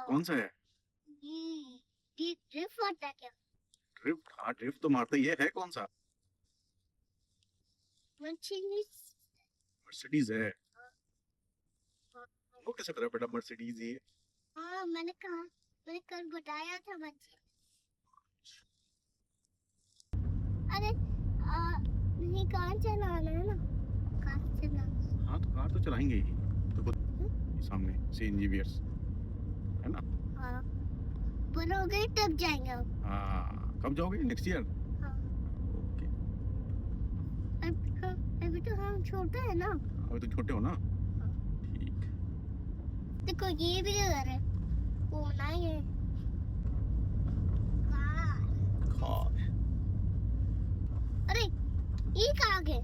कौन सा है? ये ड्रिफ्ट होता है क्या? ड्रिफ्ट? हाँ, ड्रिफ्ट तो मारता ही है कौन सा? मर्सिडीज। मर्सिडीज है। वो कैसे पता बेटा मर्सिडीज ही है? हाँ मैंने कल बताया था बच्चे। अरे नहीं कार चलाना है ना, कार चलाना। हाँ तो कार तो चलाएंगे ही। देखो ये सामने सीएनजी वीयर्स है ना। हाँ पर हो गए तब जाएंगे हम। हाँ, कब जाओगे? Next year? हाँ ओके। अभी तो हम छोटे हैं ना। अभी तो छोटे हो ना। ठीक। देखो ये भी घर है, घूमना ही है। कार। कार। अरे ये कहाँ गए?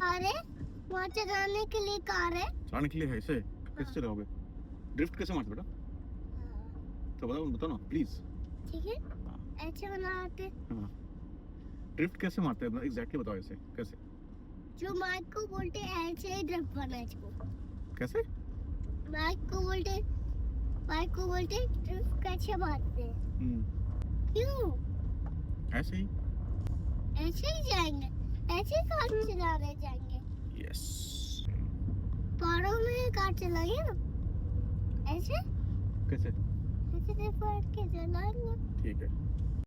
अरे वहाँ चलाने के लिए कार है। चलाने के लिए है इसे? कैसे चलाओगे? ड्रिफ्ट कैसे मारते बेटा? तो बताओ बताओ ना प्लीज। ठीक है ऐसे बनाते। हाँ, ड्रिफ्ट कैसे मारते हैं एग्जैक्टली बताओ ऐसे कैसे? जो माइक को बोलते हैं ऐसे ही ड्रिफ्ट करना है इसको। कैसे? माइक को बोलते ड्रिफ्ट कैसे मारते हैं। क्यों? ऐसे ही। ऐसे ही जाएंगे, ऐसे ही कार चलाने जाएंगे। यस। पहाड़ों में कार चलाएंगे ना ऐसे, कैसे? ऐसे ड्रिफ्ट के चलाएंगे। ठीक है।